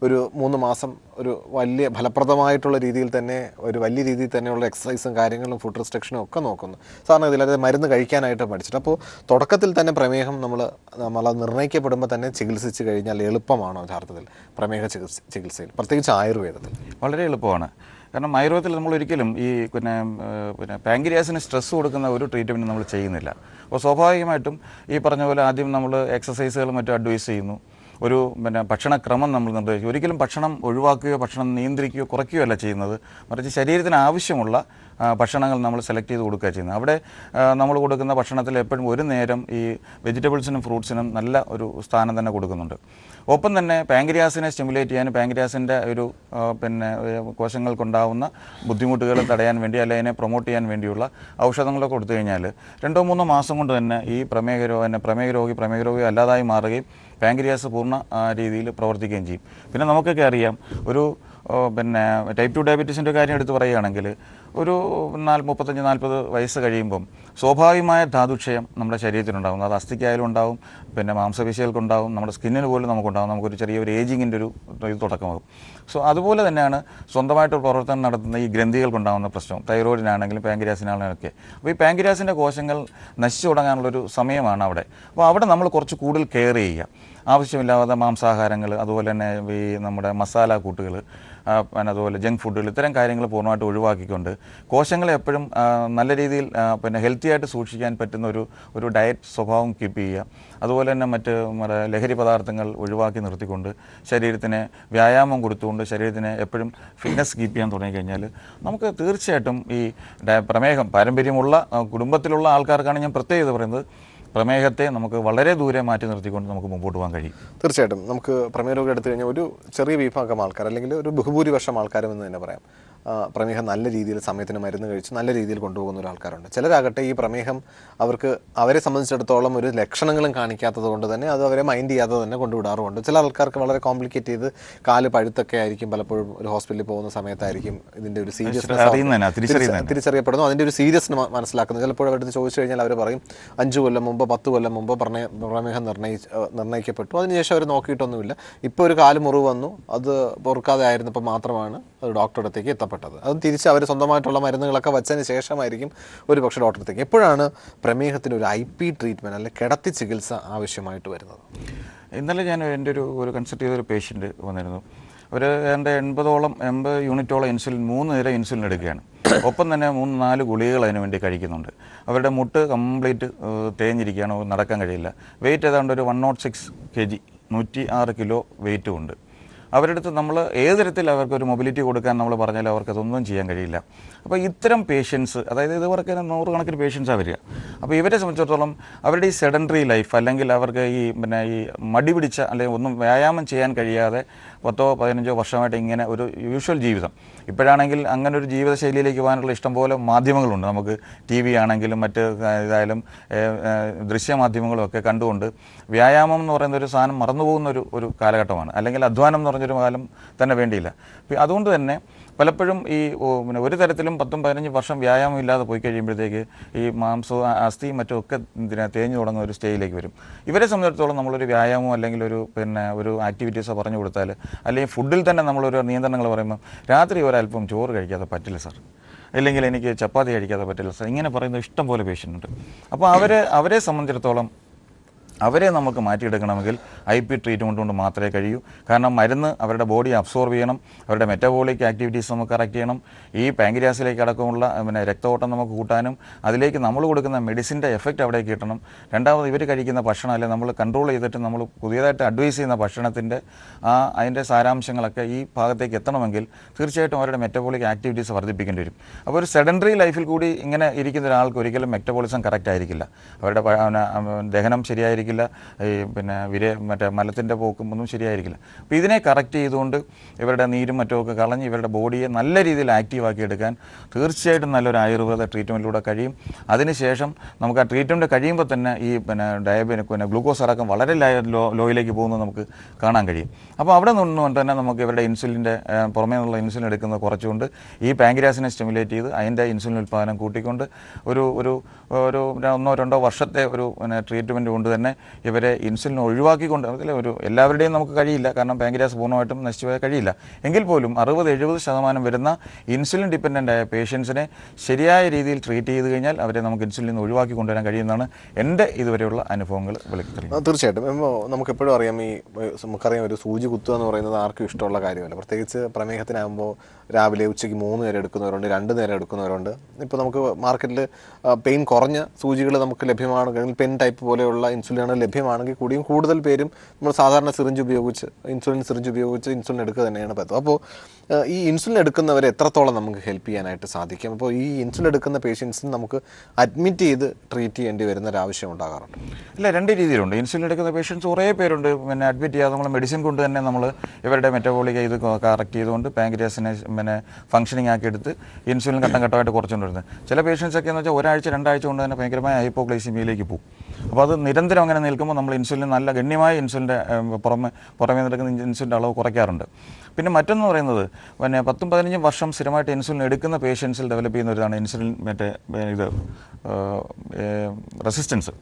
ഒരു 3 മാസം ഒരു വലിയ ഫലപ്രദമായിട്ടുള്ള രീതിയിൽ തന്നെ വലിയ രീതിയിൽ തന്നെയുള്ള എക്സസൈസും കാര്യങ്ങളും ഫുഡ് റെസ്ട്രിക്ഷനും ഒക്കെ നോക്കുന്നു. സാധാരണ ഇതിലത് മരുന്ന് കഴിക്കാനായിട്ട് പഠിച്ചിട്ട്. അപ്പോൾ തുടക്കത്തിൽ തന്നെ പ്രമേഹം നമ്മളത് നിർണ്ണയിക്കപ്പെടുമ്പോൾ തന്നെ ചികിത്സിച്ച് കഴിഞ്ഞാൽ എളുപ്പമാണോ യഥാർത്ഥത്തിൽ പ്രമേഹ ചികിത്സയിൽ, പ്രത്യേകിച്ച് ആയുർവേദത്തിൽ? വളരെ എളുപ്പമാണ്. കാരണം ആയുർവേദത്തിൽ നമ്മൾ ഒരിക്കലും ഈ പിന്നെ പാങ്ക്രിയാസിന് സ്ട്രെസ് കൊടുക്കുന്ന ഒരു ട്രീറ്റ്മെൻറ്റ് നമ്മൾ ചെയ്യുന്നില്ല. അപ്പോൾ സ്വാഭാവികമായിട്ടും ഈ പറഞ്ഞ പോലെ ആദ്യം നമ്മൾ എക്സസൈസുകളും മറ്റും അഡ്വൈസ് ചെയ്യുന്നു, ഒരു ഭക്ഷണക്രമം നമ്മൾ നിർദ്ദേശിക്കും. ഒരിക്കലും ഭക്ഷണം ഒഴിവാക്കുകയോ ഭക്ഷണം നിയന്ത്രിക്കുകയോ കുറയ്ക്കുകയോ അല്ല ചെയ്യുന്നത്, മറിച്ച് ശരീരത്തിന് ആവശ്യമുള്ള ഭക്ഷണങ്ങൾ നമ്മൾ സെലക്ട് ചെയ്ത് കൊടുക്കുക ചെയ്യുന്നത്. അവിടെ നമ്മൾ കൊടുക്കുന്ന ഭക്ഷണത്തിൽ എപ്പോഴും ഒരു നേരം ഈ വെജിറ്റബിൾസിനും ഫ്രൂട്ട്സിനും നല്ല ഒരു സ്ഥാനം തന്നെ കൊടുക്കുന്നുണ്ട്. ഒപ്പം തന്നെ പാങ്ക്രിയാസിനെ സ്റ്റിമുലേറ്റ് ചെയ്യാൻ, പാങ്ക്രിയാസിൻ്റെ ഒരു കോശങ്ങൾക്കുണ്ടാവുന്ന ബുദ്ധിമുട്ടുകൾ തടയാൻ വേണ്ടി അല്ലെങ്കിൽ അതിനെ പ്രൊമോട്ട് ചെയ്യാൻ വേണ്ടിയുള്ള ഔഷധങ്ങളൊക്കെ കൊടുത്തു കഴിഞ്ഞാൽ 2-3 മാസം കൊണ്ട് തന്നെ ഈ പ്രമേഹ രോഗി അല്ലാതായി മാറുകയും പാങ്ക്രിയാസ് പൂർണ്ണ രീതിയിൽ പ്രവർത്തിക്കുകയും ചെയ്യും. പിന്നെ നമുക്കൊക്കെ അറിയാം, ഒരു ടൈപ്പ് 2 ഡയബറ്റീസിൻ്റെ കാര്യം എടുത്ത് പറയുകയാണെങ്കിൽ ഒരു 35-40 വയസ്സ് കഴിയുമ്പം സ്വാഭാവികമായ ധാതുക്ഷയം നമ്മുടെ ശരീരത്തിനുണ്ടാകും. അത് അസ്ഥിക്കായാലും ഉണ്ടാവും, മാംസപേശികൾക്കുണ്ടാവും, നമ്മുടെ സ്കിന്നിന് പോലും നമുക്കുണ്ടാകും. നമുക്കൊരു ചെറിയൊരു ഏജിങ്ങിൻ്റെ ഇത് തുടക്കമാകും. സോ അതുപോലെ തന്നെയാണ് സ്വന്തമായിട്ട് പ്രവർത്തനം നടത്തുന്ന ഈ ഗ്രന്ഥികൾക്കുണ്ടാകുന്ന പ്രശ്നം, തൈറോയിഡിനാണെങ്കിലും പാങ്ക്രിയാസിനാണെങ്കിലും ഒക്കെ. അപ്പോൾ ഈ പാങ്ക്രിയാസിൻ്റെ കോശങ്ങൾ നശിച്ചു തുടങ്ങാനുള്ളൊരു സമയമാണ് അവിടെ. അപ്പോൾ അവിടെ നമ്മൾ കുറച്ച് കൂടുതൽ കെയർ ചെയ്യുക. ആവശ്യമില്ലാതെ മാംസാഹാരങ്ങൾ, അതുപോലെ തന്നെ ഈ നമ്മുടെ മസാല കൂട്ടുകൾ, അതുപോലെ ജങ്ക് ഫുഡുകൾ, ഇത്തരം കാര്യങ്ങൾ പൂർണ്ണമായിട്ട് ഒഴിവാക്കിക്കൊണ്ട് കോശങ്ങളെ എപ്പോഴും നല്ല രീതിയിൽ ഹെൽത്തി ആയിട്ട് സൂക്ഷിക്കാൻ പറ്റുന്ന ഒരു ഡയറ്റ് സ്വഭാവം കീപ്പ് ചെയ്യുക. അതുപോലെ തന്നെ മറ്റ് ലഹരി പദാർത്ഥങ്ങൾ ഒഴിവാക്കി നിർത്തിക്കൊണ്ട് ശരീരത്തിന് വ്യായാമം കൊടുത്തുകൊണ്ട് ശരീരത്തിന് എപ്പോഴും ഫിറ്റ്നസ് കീപ്പ് ചെയ്യാൻ തുടങ്ങിക്കഴിഞ്ഞാൽ നമുക്ക് തീർച്ചയായിട്ടും ഈ പ്രമേഹം പാരമ്പര്യമുള്ള കുടുംബത്തിലുള്ള ആൾക്കാർക്കാണ് ഞാൻ പ്രത്യേകത പറയുന്നത്, പ്രമേഹത്തെ നമുക്ക് വളരെ ദൂരെ മാറ്റി നിർത്തിക്കൊണ്ട് നമുക്ക് മുമ്പോട്ട് പോകാൻ കഴിയും. തീർച്ചയായിട്ടും നമുക്ക് പ്രമേഹ രോഗം എടുത്തു കഴിഞ്ഞാൽ ഒരു ചെറിയ വിഭാഗം ആൾക്കാർ, അല്ലെങ്കിൽ ഒരു ബഹുഭൂരിപക്ഷം ആൾക്കാരെന്ന് തന്നെ പറയാം, പ്രമേഹം നല്ല രീതിയിൽ സമയത്തിന് മരുന്ന് കഴിച്ച് നല്ല രീതിയിൽ കൊണ്ടുപോകുന്ന ഒരു ആൾക്കാരുണ്ട്. ചിലരാകട്ടെ ഈ പ്രമേഹം അവരെ സംബന്ധിച്ചിടത്തോളം ഒരു ലക്ഷണങ്ങളും കാണിക്കാത്തത് കൊണ്ട് തന്നെ അത് അവരെ മൈൻഡ് ചെയ്യാതെ തന്നെ കൊണ്ടുവിടാറുമുണ്ട്. ചില ആൾക്കാർക്ക് വളരെ കോംപ്ലിക്കേറ്റ് ചെയ്ത് കാല് പഴുത്തൊക്കെ ആയിരിക്കും, പലപ്പോഴും ഒരു ഹോസ്പിറ്റലിൽ പോകുന്ന സമയത്തായിരിക്കും ഇതിൻ്റെ ഒരു സീരിയസ്നെസ് തിരിച്ചറിയപ്പെടുന്നു, അതിൻ്റെ ഒരു സീരിയസ്നെസ് മനസ്സിലാക്കുന്നത്. ചിലപ്പോൾ അവരുടെ ചോദിച്ചു കഴിഞ്ഞാൽ അവർ പറയും 5 കൊല്ലം മുമ്പ് 10 കൊല്ലം മുമ്പ് പ്രമേഹം നിർണ്ണയിക്കപ്പെട്ടു, അതിനുശേഷം അവർ നോക്കിയിട്ടൊന്നുമില്ല, ഇപ്പോൾ ഒരു കാല് മുറിവ് വന്നു, അത് പൊറുക്കാതെ ആയിരുന്നപ്പോൾ മാത്രമാണ് അത് ഡോക്ടറുടെ അടുത്തേക്ക് എത്തപ്പെട്ടത്. അത് തിരിച്ച് അവർ സ്വന്തമായിട്ടുള്ള മരുന്നുകളൊക്കെ വച്ചതിന് ശേഷമായിരിക്കും ഒരു പക്ഷേ ഡോക്ടറത്തേക്ക്. എപ്പോഴാണ് പ്രമേഹത്തിന് ഒരു IP ട്രീറ്റ്മെൻറ്റ് അല്ലെങ്കിൽ കിടത്തി ചികിത്സ ആവശ്യമായിട്ട് വരുന്നത്? ഇന്നലെ ഞാൻ എൻ്റെ ഒരു കൺസൾട്ട് ചെയ്തൊരു പേഷ്യൻറ്റ് വന്നിരുന്നു. അവർ എൻ്റെ 80 യൂണിറ്റോളം ഇൻസുലിൻ 3 നേരം ഇൻസുലിൻ എടുക്കുകയാണ്. ഒപ്പം തന്നെ 3-4 ഗുളികകൾ അതിന് വേണ്ടി കഴിക്കുന്നുണ്ട്. അവരുടെ മുട്ട് കംപ്ലീറ്റ് തേഞ്ഞിരിക്കുകയാണ്, നടക്കാൻ കഴിയില്ല. വെയിറ്റ് ഏതാണ്ട് ഒരു 106 kg, 106 കിലോ വെയിറ്റും ഉണ്ട്. അവരുടെ അടുത്ത് നമ്മൾ ഏത് തരത്തിൽ അവർക്കൊരു മൊബിലിറ്റി കൊടുക്കാൻ നമ്മൾ പറഞ്ഞാൽ അവർക്കതൊന്നും ചെയ്യാൻ കഴിയില്ല. അപ്പോൾ ഇത്തരം പേഷ്യൻസ്, അതായത് ഇതുവർക്ക് 100 കണക്കിന് പേഷ്യൻസാണ് വരിക. അപ്പോൾ ഇവരെ സംബന്ധിച്ചിടത്തോളം അവരുടെ ഈ സെഡൻറ്ററി ലൈഫ്, അല്ലെങ്കിൽ അവർക്ക് ഈ മടി പിടിച്ച അല്ലെങ്കിൽ ഒന്നും വ്യായാമം ചെയ്യാൻ കഴിയാതെ 10-15 വർഷമായിട്ട് ഇങ്ങനെ ഒരു യൂഷ്വൽ ജീവിതം. ഇപ്പോഴാണെങ്കിൽ അങ്ങനെ ഒരു ജീവിതശൈലിയിലേക്ക് പോകാനുള്ള ഇഷ്ടംപോലെ മാധ്യമങ്ങളുണ്ട്. നമുക്ക് TV ആണെങ്കിലും മറ്റ് ഇതായാലും ദൃശ്യമാധ്യമങ്ങളും ഒക്കെ കണ്ടുകൊണ്ട് വ്യായാമം എന്ന് പറയുന്ന ഒരു സാധനം മറന്നുപോകുന്ന ഒരു കാലഘട്ടമാണ്, അല്ലെങ്കിൽ അധ്വാനം എന്ന് പറഞ്ഞൊരു കാലം തന്നെ വേണ്ടിയില്ല. അതുകൊണ്ട് തന്നെ പലപ്പോഴും ഈ ഒരു തരത്തിലും 10-15 വർഷം വ്യായാമം ഇല്ലാതെ പോയി കഴിയുമ്പോഴത്തേക്ക് ഈ മാംസവും അസ്ഥിയും മറ്റും ഒക്കെ തേഞ്ഞു തുടങ്ങുന്ന ഒരു സ്റ്റേജിലേക്ക് വരും. ഇവരെ സംബന്ധിച്ചിടത്തോളം നമ്മളൊരു വ്യായാമം അല്ലെങ്കിൽ ഒരു ആക്ടിവിറ്റീസോ പറഞ്ഞു കൊടുത്താൽ, അല്ലെങ്കിൽ ഫുഡിൽ തന്നെ നമ്മളൊരു നിയന്ത്രണങ്ങൾ പറയുമ്പോൾ രാത്രി ഒരല്പം ചോറ് കഴിക്കാതെ പറ്റില്ല സാർ, അല്ലെങ്കിൽ എനിക്ക് ചപ്പാത്തി കഴിക്കാതെ പറ്റില്ല സാർ, ഇങ്ങനെ പറയുന്ന ഇഷ്ടം പോലെ പേഷ്യൻ്റ് ഉണ്ട്. അപ്പോൾ അവരെ സംബന്ധിച്ചിടത്തോളം അവരെ നമുക്ക് മാറ്റിയെടുക്കണമെങ്കിൽ IP ട്രീറ്റ്മെൻറ്റ് കൊണ്ട് മാത്രമേ കഴിയൂ. കാരണം മരുന്ന് അവരുടെ ബോഡി അബ്സോർബ് ചെയ്യണം, അവരുടെ മെറ്റബോളിക് ആക്ടിവിറ്റീസ് നമുക്ക് കറക്റ്റ് ചെയ്യണം, ഈ പാങ്ക്രിയാസിലേക്ക് അടക്കമുള്ള രക്തഓട്ടം നമുക്ക് കൂട്ടാനും അതിലേക്ക് നമ്മൾ കൊടുക്കുന്ന മെഡിസിൻ്റെ എഫക്റ്റ് അവിടേക്ക് കിട്ടണം. രണ്ടാമത് ഇവർ കഴിക്കുന്ന ഭക്ഷണം അല്ലെങ്കിൽ നമ്മൾ കൺട്രോൾ ചെയ്തിട്ട് നമ്മൾ പുതിയതായിട്ട് അഡ്വൈസ് ചെയ്യുന്ന ഭക്ഷണത്തിൻ്റെ അതിൻ്റെ സാരാംശങ്ങളൊക്കെ ഈ ഭാഗത്തേക്ക് എത്തണമെങ്കിൽ തീർച്ചയായിട്ടും അവരുടെ മെറ്റബോളിക് ആക്ടിവിറ്റീസ് വർദ്ധിപ്പിക്കേണ്ടി വരും. അപ്പോൾ ഒരു സെഡൻഡറി ലൈഫിൽ കൂടി ഇങ്ങനെ ഇരിക്കുന്ന ഒരാൾക്ക് ഒരിക്കലും മെറ്റബോളിസം കറക്റ്റ് ആയിരിക്കില്ല, അവരുടെ ദഹനം ശരിയായിരിക്കില്ല, ഈ മറ്റേ മലത്തിൻ്റെ പോക്കും ഒന്നും ശരിയായിരിക്കില്ല. അപ്പോൾ ഇതിനെ കറക്റ്റ് ചെയ്തുകൊണ്ട് ഇവരുടെ നീരും മറ്റുമൊക്കെ കളഞ്ഞ് ഇവരുടെ ബോഡിയെ നല്ല രീതിയിൽ ആക്റ്റീവാക്കി എടുക്കാൻ തീർച്ചയായിട്ടും നല്ലൊരു ആയുർവേദ ട്രീറ്റ്മെൻറ്റിലൂടെ കഴിയും. അതിനുശേഷം നമുക്ക് ആ ട്രീറ്റ്മെൻറ്റ് കഴിയുമ്പോൾ തന്നെ ഈ ഗ്ലൂക്കോസ് അടക്കം വളരെ ലോയിലേക്ക് പോകുന്നത് നമുക്ക് കാണാൻ കഴിയും. അപ്പോൾ അവിടെ നിന്നുകൊണ്ട് തന്നെ നമുക്ക് ഇവരുടെ ഇൻസുലിൻ്റെ പുറമേ നിന്നുള്ള ഇൻസുലിൻ എടുക്കുന്നത് കുറച്ചുകൊണ്ട് ഈ പാങ്ക്രിയാസിനെ സ്റ്റിമുലേറ്റ് ചെയ്ത് അതിൻ്റെ ഇൻസുലിൻ ഉൽപ്പാദനം കൂട്ടിക്കൊണ്ട് ഒരു 1-2 വർഷത്തെ ഒരു ട്രീറ്റ്മെൻറ്റ് കൊണ്ട് തന്നെ ഇവരെ ഇൻസുലിൻ ഒഴിവാക്കിക്കൊണ്ട് ഒരു എല്ലാവരുടെയും നമുക്ക് കഴിയില്ല, കാരണം പാങ്ക്രിയാസ് പൂർണ്ണമായിട്ടും നശിച്ചു പോയാൽ കഴിയില്ല. എങ്കിൽ പോലും 60-70% വരുന്ന ഇൻസുലിൻ ഡിപ്പെൻഡൻ്റ് ആയ പേഷ്യൻസിനെ ശരിയായ രീതിയിൽ ട്രീറ്റ് ചെയ്ത് കഴിഞ്ഞാൽ അവരെ നമുക്ക് ഇൻസുലിൻ നിന്ന് ഒഴിവാക്കി കൊണ്ടുവരാൻ കഴിയുന്നതാണ് എൻ്റെ ഇതുവരെയുള്ള അനുഭവങ്ങൾ വിളിക്കുന്നത്. തീർച്ചയായിട്ടും നമുക്കെപ്പോഴും അറിയാം, നമുക്കറിയാം ഒരു സൂചി കുത്തുക എന്ന് പറയുന്നത് ആർക്കും ഇഷ്ടമുള്ള കാര്യമല്ല. പ്രത്യേകിച്ച് പ്രമേഹത്തിനാകുമ്പോൾ രാവിലെ ഉച്ചയ്ക്ക് 3 നേരം എടുക്കുന്നവരുണ്ട്, 2 നേരം എടുക്കുന്നവരുണ്ട്. ഇപ്പോൾ നമുക്ക് മാർക്കറ്റിൽ പെയിൻ കുറഞ്ഞ സൂചികൾ നമുക്ക് ലഭ്യമാണെങ്കിൽ, പെൻ ടൈപ്പ് പോലെയുള്ള ഇൻസുലിനുകൾ ലഭ്യമാണെങ്കിൽ കൂടിയും കൂടുതൽ പേരും നമ്മൾ സാധാരണ ഇൻസുലിൻ സിറിഞ്ച് ഉപയോഗിച്ച് ഇൻസുലിൻ എടുക്കുക തന്നെയാണ് പറ്റും. അപ്പോൾ ഈ ഇൻസുലിൻ എടുക്കുന്നവരെ എത്രത്തോളം നമുക്ക് ഹെൽപ്പ് ചെയ്യാനായിട്ട് സാധിക്കും? അപ്പോൾ ഈ ഇൻസുലിൻ എടുക്കുന്ന പേഷ്യൻസിന് നമുക്ക് അഡ്മിറ്റ് ചെയ്ത് ട്രീറ്റ് ചെയ്യേണ്ടി വരുന്ന ഒരു ആവശ്യം ഉണ്ടാകാറുണ്ട്? ഇല്ല, 2 രീതിയിലുണ്ട്. ഇൻസുലിൻ എടുക്കുന്ന പേഷ്യൻസ് കുറേ പേരുണ്ട്. അഡ്മിറ്റ് ചെയ്യാതെ നമ്മൾ മെഡിസിൻ കൊണ്ട് തന്നെ നമ്മൾ ഇവരുടെ മെറ്റബോളിക് ഇത് കറക്റ്റ് ചെയ്തുകൊണ്ട് പാങ്ക്രിയാസിനെ ഫംഗ്ഷനിങ് ആക്കി എടുത്ത് ഇൻസുലിൻ ഘട്ടം ഘട്ടമായിട്ട് കുറച്ചുകൊണ്ടിരുന്നത്. ചില പേഷ്യൻസൊക്കെ എന്ന് വെച്ചാൽ 1-2 ആഴ്ച കൊണ്ട് തന്നെ ഭയങ്കരമായ ഹൈപ്പോഗ്ലൈസിമിയയിലേക്ക് പോകും. അപ്പോൾ അത് നിരന്തരം അങ്ങനെ നിൽക്കുമ്പോൾ നമ്മൾ ഇൻസുലിൻ നല്ല ഗണ്യമായ ഇൻസുലിൻ്റെ പുറമേ നടക്കുന്ന ഇൻസുലിൻ്റെ അളവ് കുറയ്ക്കാറുണ്ട്. പിന്നെ മറ്റൊന്ന് പറയുന്നത് 10-15 വർഷം സ്ഥിരമായിട്ട് ഇൻസുലിൻ എടുക്കുന്ന പേഷ്യൻസിൽ ഡെവലപ്പ് ചെയ്യുന്ന ഒരിതാണ് ഇൻസുലിൻ റെസിസ്റ്റൻസ്.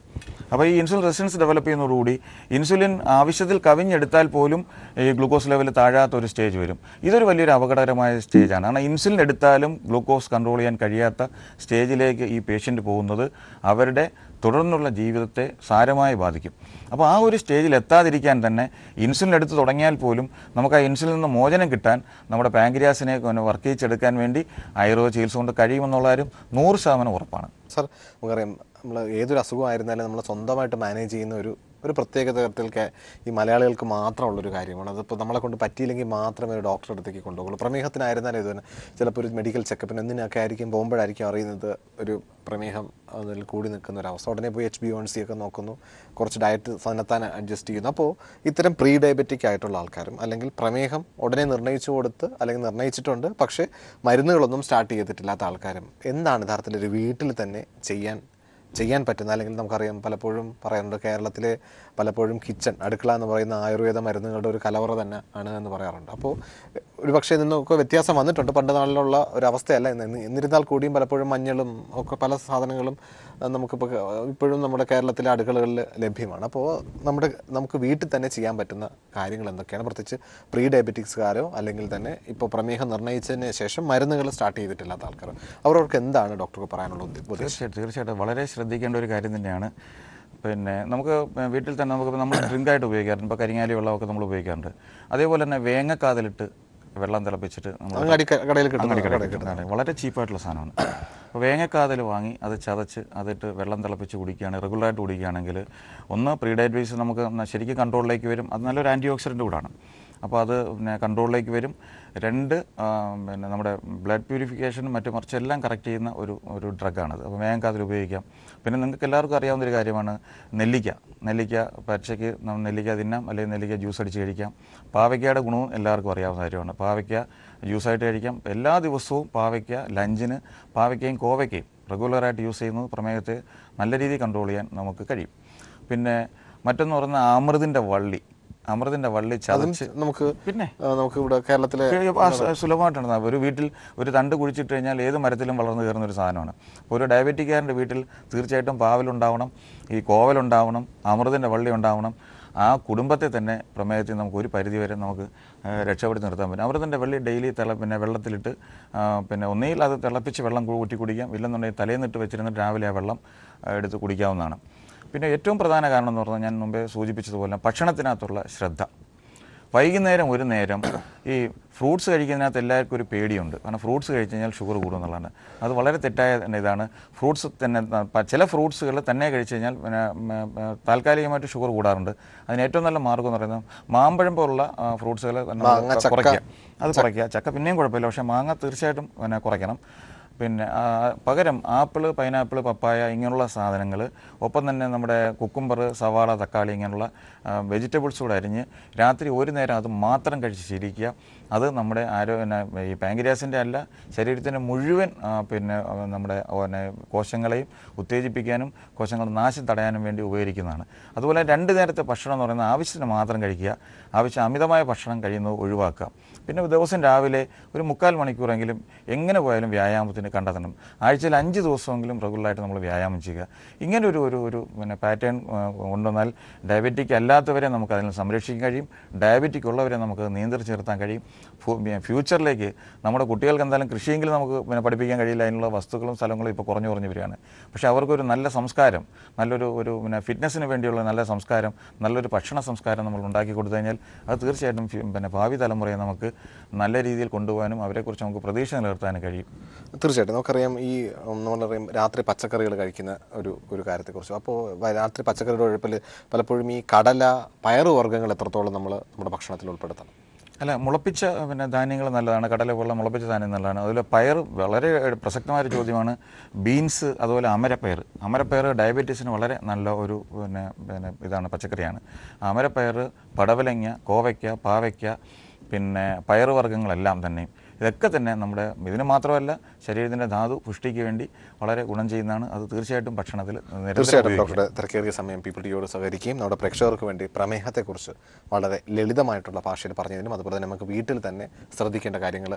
അപ്പോൾ ഈ ഇൻസുലിൻ റെസിസ്റ്റൻസ് ഡെവലപ്പ് ചെയ്യുന്നതോടുകൂടി ഇൻസുലിൻ ആവശ്യത്തിൽ കവിഞ്ഞെടുത്താൽ പോലും ഈ ഗ്ലൂക്കോസ് ലെവൽ താഴാത്ത ഒരു സ്റ്റേജ് വരും. ഇതൊരു വലിയൊരു അപകടകരമായ സ്റ്റേജാണ്. കാരണം ഇൻസുലിൻ എടുത്താലും ഗ്ലൂക്കോസ് കൺട്രോൾ ചെയ്യാൻ കഴിയാത്ത സ്റ്റേജിലേക്ക് ഈ പേഷ്യൻ്റ് പോകുന്നത് അവരുടെ തുടർന്നുള്ള ജീവിതത്തെ സാരമായി ബാധിക്കും. അപ്പോൾ ആ ഒരു സ്റ്റേജിൽ എത്താതിരിക്കാൻ തന്നെ ഇൻസുലിൻ എടുത്ത് തുടങ്ങിയാൽ പോലും നമുക്ക് ആ ഇൻസുലിൻ നിന്ന് മോചനം കിട്ടാൻ നമ്മുടെ പാങ്ക്രിയാസിനെ വർക്ക് ചെയ്യിച്ചെടുക്കാൻ വേണ്ടി ആയുർവേദ ചികിത്സ കൊണ്ട് കഴിയുമെന്നുള്ള കാര്യം 100% ഉറപ്പാണ്. സർ, നമുക്കറിയാം നമ്മൾ ഏതൊരു അസുഖമായിരുന്നാലും നമ്മൾ സ്വന്തമായിട്ട് മാനേജ് ചെയ്യുന്ന ഒരു പ്രത്യേക തരത്തിലൊക്കെ ഈ മലയാളികൾക്ക് മാത്രമുള്ളൊരു കാര്യമാണ്. അതിപ്പോൾ നമ്മളെ കൊണ്ട് പറ്റിയില്ലെങ്കിൽ മാത്രമേ ഒരു ഡോക്ടറെ അടുത്തേക്ക് കൊണ്ടുപോകുള്ളൂ. പ്രമേഹത്തിനായിരുന്നാലും ഇത് തന്നെ ചിലപ്പോൾ ഒരു മെഡിക്കൽ ചെക്കപ്പിന് എന്തിനൊക്കെ ആയിരിക്കും പോകുമ്പോഴായിരിക്കും അറിയുന്നത് ഒരു പ്രമേഹം അതിൽ കൂടി നിൽക്കുന്ന ഒരു അവസ്ഥ. ഉടനെ പോയി HbA1c ഒക്കെ നോക്കുന്നു, കുറച്ച് ഡയറ്റ് തന്നെത്താൻ അഡ്ജസ്റ്റ് ചെയ്യുന്നു. അപ്പോൾ ഇത്തരം പ്രീ ഡയബറ്റിക് ആയിട്ടുള്ള ആൾക്കാരും അല്ലെങ്കിൽ പ്രമേഹം ഉടനെ നിർണ്ണയിച്ചു കൊടുത്ത് അല്ലെങ്കിൽ നിർണ്ണയിച്ചിട്ടുണ്ട് പക്ഷേ മരുന്നുകളൊന്നും സ്റ്റാർട്ട് ചെയ്തിട്ടില്ലാത്ത ആൾക്കാരും എന്താണ് യഥാർത്ഥത്തിൽ ഒരു വീട്ടിൽ തന്നെ ചെയ്യാൻ പറ്റുന്ന, അല്ലെങ്കിൽ നമുക്കറിയാം പലപ്പോഴും പറയാറുണ്ട് കേരളത്തിലെ പലപ്പോഴും അടുക്കള എന്ന് പറയുന്ന ആയുർവേദ മരുന്നുകളുടെ ഒരു കലവറ തന്നെ ആണ് എന്ന് പറയാറുണ്ട്. അപ്പോൾ ഒരു പക്ഷേ നിന്നൊക്കെ വ്യത്യാസം വന്നിട്ടുണ്ട്, പണ്ട് നാളിലുള്ള ഒരു അവസ്ഥയല്ല എന്നിരുന്നാൽ കൂടിയും പലപ്പോഴും മഞ്ഞളും ഒക്കെ പല സാധനങ്ങളും നമുക്കിപ്പോൾ ഇപ്പോഴും നമ്മുടെ കേരളത്തിലെ അടുക്കളകളിൽ ലഭ്യമാണ്. അപ്പോൾ നമുക്ക് വീട്ടിൽ തന്നെ ചെയ്യാൻ പറ്റുന്ന കാര്യങ്ങൾ എന്തൊക്കെയാണ്? പ്രത്യേകിച്ച് പ്രീ ഡയബറ്റിക്സുകാരോ അല്ലെങ്കിൽ തന്നെ ഇപ്പോൾ പ്രമേഹം നിർണ്ണയിച്ചതിന് ശേഷം മരുന്നുകൾ സ്റ്റാർട്ട് ചെയ്തിട്ടില്ലാത്ത ആൾക്കാരോ അവർക്ക് എന്താണ് ഡോക്ടർക്ക് പറയാനുള്ള ഉദ്ദേശം? തീർച്ചയായിട്ടും വളരെ ശ്രദ്ധിക്കേണ്ട ഒരു കാര്യം തന്നെയാണ്. നമുക്ക് വീട്ടിൽ തന്നെ നമ്മൾ ഡ്രിങ്കായിട്ട് ഉപയോഗിക്കാറുണ്ട്. ഇപ്പോൾ കരിങ്ങാലി വെള്ളമൊക്കെ നമ്മൾ ഉപയോഗിക്കാറുണ്ട്. അതേപോലെ തന്നെ വേങ്ങക്കാതിലിട്ട് വെള്ളം തിളപ്പിച്ചിട്ട് വളരെ ചീപ്പായിട്ടുള്ള സാധനമാണ്. അപ്പോൾ വേങ്ങക്കാതിൽ വാങ്ങി അത് ചതച്ച് അതിട്ട് വെള്ളം തിളപ്പിച്ച് കുടിക്കുകയാണ്, റെഗുലറായിട്ട് കുടിക്കുകയാണെങ്കിൽ ഒന്ന് പ്രീ ഡയബറ്റീസ് നമുക്ക് ശരിക്കും കൺട്രോളിലേക്ക് വരും. അത് നല്ലൊരു ആൻറ്റി ഓക്സിഡൻറ്റ് കൂടാണ്. അപ്പോൾ അത് കൺട്രോളിലേക്ക് വരും. 2 നമ്മുടെ ബ്ലഡ് പ്യൂരിഫിക്കേഷനും മറിച്ചെല്ലാം കറക്റ്റ് ചെയ്യുന്ന ഒരു ഡ്രഗാണത്. അപ്പോൾ വേഗം അതിൽ ഉപയോഗിക്കാം. പിന്നെ നിങ്ങൾക്ക് എല്ലാവർക്കും അറിയാവുന്നൊരു കാര്യമാണ് നെല്ലിക്ക പച്ചയ്ക്ക് നെല്ലിക്ക തിന്നാം, അല്ലെങ്കിൽ നെല്ലിക്ക ജ്യൂസ് അടിച്ച് കഴിക്കാം. പാവയ്ക്കയുടെ ഗുണവും എല്ലാവർക്കും അറിയാവുന്ന കാര്യമാണ്. പാവയ്ക്ക ജ്യൂസായിട്ട് കഴിക്കാം. എല്ലാ ദിവസവും പാവയ്ക്ക ലഞ്ചിന് പാവയ്ക്കയും കോവയ്ക്കയും റെഗുലറായിട്ട് യൂസ് ചെയ്യുന്നത് പ്രമേഹത്തെ നല്ല രീതിയിൽ കൺട്രോൾ ചെയ്യാൻ നമുക്ക് കഴിയും. പിന്നെ മറ്റൊന്ന് പറഞ്ഞാൽ അമൃതിൻ്റെ വള്ളി ചതച്ച് നമുക്ക് ഇവിടെ കേരളത്തിലെ സുലഭമായിട്ടാണ്. ഒരു വീട്ടിൽ ഒരു തണ്ട് കുഴിച്ചിട്ട് കഴിഞ്ഞാൽ ഏത് മരത്തിലും വളർന്നു കയറുന്ന ഒരു സാധനമാണ്. അപ്പോൾ ഒരു ഡയബറ്റിക്കാരൻ്റെ വീട്ടിൽ തീർച്ചയായിട്ടും പാവലുണ്ടാവണം, ഈ കോവലുണ്ടാവണം, അമൃതിൻ്റെ വള്ളി ഉണ്ടാവണം. ആ കുടുംബത്തെ തന്നെ പ്രമേഹത്തിൽ നമുക്ക് ഒരു പരിധിവരെ നമുക്ക് രക്ഷപ്പെടുത്തി നിർത്താൻ പറ്റും. അമൃതിൻ്റെ വള്ളി ഡെയിലി വെള്ളത്തിലിട്ട് ഒന്നുകിൽ അത് തിളപ്പിച്ച് വെള്ളം കൂട്ടി കുടിക്കാം, ഇല്ലെന്നുണ്ടെങ്കിൽ തലേന്നിട്ട് വെച്ചിരുന്നിട്ട് രാവിലെ ആ വെള്ളം എടുത്ത് കുടിക്കാവുന്നതാണ്. പിന്നെ ഏറ്റവും പ്രധാന കാരണം എന്ന് പറഞ്ഞാൽ ഞാൻ മുമ്പേ സൂചിപ്പിച്ചതുപോലെ ഭക്ഷണത്തിനകത്തുള്ള ശ്രദ്ധ. വൈകുന്നേരം ഒരു നേരം ഈ ഫ്രൂട്ട്സ് കഴിക്കുന്നതിനകത്ത് എല്ലാവർക്കും ഒരു പേടിയുണ്ട്. കാരണം ഫ്രൂട്ട്സ് കഴിച്ച് കഴിഞ്ഞാൽ ഷുഗർ കൂടും എന്നുള്ളതാണ്. അത് വളരെ തെറ്റായ ഇതാണ്. ഫ്രൂട്ട്സ് തന്നെ ചില ഫ്രൂട്ട്സുകൾ തന്നെ കഴിച്ച് കഴിഞ്ഞാൽ പിന്നെ താൽക്കാലികമായിട്ട് ഷുഗർ കൂടാറുണ്ട്. അതിന് ഏറ്റവും നല്ല മാർഗ്ഗം എന്ന് പറയുന്നത് മാമ്പഴം പോലുള്ള ഫ്രൂട്ട്സുകൾ കുറയ്ക്കുക. അത് കുറയ്ക്കുക. ചക്ക പിന്നെയും കുഴപ്പമില്ല, പക്ഷേ മാങ്ങ തീർച്ചയായിട്ടും പിന്നെ കുറയ്ക്കണം. പിന്നെ പകരം ആപ്പിൾ, പൈനാപ്പിൾ, പപ്പായ ഇങ്ങനെയുള്ള സാധനങ്ങൾ, ഒപ്പം തന്നെ നമ്മുടെ കുക്കുംബർ, സവാള, തക്കാളി ഇങ്ങനെയുള്ള വെജിറ്റബിൾസ് കൂടെ അരിഞ്ഞ് രാത്രി ഒരു നേരം അത് മാത്രം കഴിച്ച് ശീലിക്കുക. അത് നമ്മുടെ ഈ പാങ്ക്രിയാസിൻ്റെ അല്ല, ശരീരത്തിൻ്റെ മുഴുവൻ പിന്നെ നമ്മുടെ കോശങ്ങളെയും ഉത്തേജിപ്പിക്കാനും കോശങ്ങളുടെ നാശം തടയാനും വേണ്ടി ഉപകരിക്കുന്നതാണ്. അതുപോലെ 2 നേരത്തെ ഭക്ഷണം എന്ന് പറയുന്നത് ആവശ്യത്തിന് മാത്രം കഴിക്കുക. അമിതമായ ഭക്ഷണം കഴിയുന്നത് ഒഴിവാക്കുക. പിന്നെ ദിവസം രാവിലെ ഒരു 3/4 മണിക്കൂറെങ്കിലും എങ്ങനെ പോയാലും വ്യായാമത്തിന് കണ്ടെത്തണം. ആഴ്ചയിൽ 5 ദിവസമെങ്കിലും റെഗുലറായിട്ട് നമ്മൾ വ്യായാമം ചെയ്യുക. ഇങ്ങനെ ഒരു പിന്നെ പാറ്റേൺ കൊണ്ടുവന്നാൽ ഡയബറ്റിക് അല്ലാത്തവരെ നമുക്ക് അതിൽ സംരക്ഷിക്കാൻ കഴിയും. ഡയബറ്റിക് ഉള്ളവരെ നമുക്ക് നിയന്ത്രിച്ച് നിർത്താൻ കഴിയും. ഫ്യൂച്ചറിലേക്ക് നമ്മുടെ കുട്ടികൾക്ക് എന്തായാലും കൃഷിയെങ്കിലും നമുക്ക് പിന്നെ പഠിപ്പിക്കാൻ കഴിയില്ല. അതിനുള്ള വസ്തുക്കളും സ്ഥലങ്ങളും ഇപ്പോൾ കുറഞ്ഞു വരികയാണ്. പക്ഷേ അവർക്കൊരു നല്ല സംസ്കാരം, നല്ലൊരു പിന്നെ ഫിറ്റ്നസ്സിന് വേണ്ടിയുള്ള നല്ല സംസ്കാരം, നല്ലൊരു ഭക്ഷണ സംസ്കാരം നമ്മൾ ഉണ്ടാക്കി കൊടുത്തു കഴിഞ്ഞാൽ അത് തീർച്ചയായിട്ടും പിന്നെ ഭാവി തലമുറയെ നമുക്ക് നല്ല രീതിയിൽ കൊണ്ടുപോകാനും അവരെക്കുറിച്ച് നമുക്ക് പ്രതീക്ഷ നിലനിർത്താനും കഴിയും. തീർച്ചയായിട്ടും നമുക്കറിയാം, നമ്മളറിയാം രാത്രി പച്ചക്കറികൾ കഴിക്കുന്ന ഒരു കാര്യത്തെക്കുറിച്ച്. അപ്പോൾ രാത്രി പച്ചക്കറിയുടെ ഒഴുപ്പിൽ പലപ്പോഴും ഈ കടല, പയറുവർഗ്ഗങ്ങൾ എത്രത്തോളം നമ്മുടെ ഭക്ഷണത്തിൽ ഉൾപ്പെടുത്തണം? അല്ല, മുളപ്പിച്ച പിന്നെ ധാന്യങ്ങൾ നല്ലതാണ്. കടല പോലുള്ള മുളപ്പിച്ച ധാന്യം നല്ലതാണ്. അതുപോലെ പയർ വളരെ പ്രസക്തമായൊരു ചോദ്യമാണ്. ബീൻസ്, അതുപോലെ അമരപ്പയർ ഡയബറ്റീസിന് വളരെ നല്ല ഒരു പിന്നെ ഇതാണ്, പച്ചക്കറിയാണ്. അമരപ്പയർ, പടവലങ്ങ, കോവയ്ക്ക, പാവയ്ക്ക, പിന്നെ പയറുവർഗ്ഗങ്ങളെല്ലാം തന്നെയും ഇതൊക്കെ തന്നെ ഇതിന് മാത്രമല്ല ശരീരത്തിൻ്റെ ധാതു പുഷ്ടിക്ക് വേണ്ടി വളരെ ഗുണം ചെയ്യുന്നതാണ്. അത് തീർച്ചയായിട്ടും ഭക്ഷണത്തിൽ തീർച്ചയായിട്ടും ഡോക്ടറുടെ തിരക്കേറിയ സമയം പീപ്പിൾ ടിവിയോട് സഹകരിക്കുകയും നമ്മുടെ പ്രേക്ഷകർക്ക് വേണ്ടി പ്രമേഹത്തെക്കുറിച്ച് വളരെ ലളിതമായിട്ടുള്ള ഭാഷയിൽ പറഞ്ഞതിനും അതുപോലെ തന്നെ നമുക്ക് വീട്ടിൽ തന്നെ ശ്രദ്ധിക്കേണ്ട കാര്യങ്ങൾ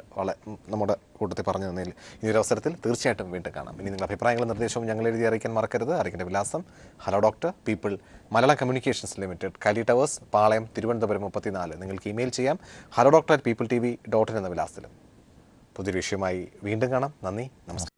നമ്മുടെ കൂട്ടത്തിൽ പറഞ്ഞു തന്നതിൽ ഈ ഒരു അവസരത്തിൽ തീർച്ചയായിട്ടും വീണ്ടും കാണാം. ഇനി നിങ്ങളുടെ അഭിപ്രായങ്ങളും നിർദ്ദേശവും ഞങ്ങൾ എഴുതി അറിയിക്കാൻ മറക്കരുത്. അറിയിക്കേണ്ട വിലാസം: hello doctor, people, Malayalam communications limited, Kali towers, Palayam, Thiruvananthapuram 34. നിങ്ങൾക്ക് ഇമെയിൽ ചെയ്യാം hello doctor@peopletv.in എന്ന വിലാസത്തിലും. പുതിയൊരു വിഷയമായി വീണ്ടും കാണാം. നന്ദി, നമസ്കാരം.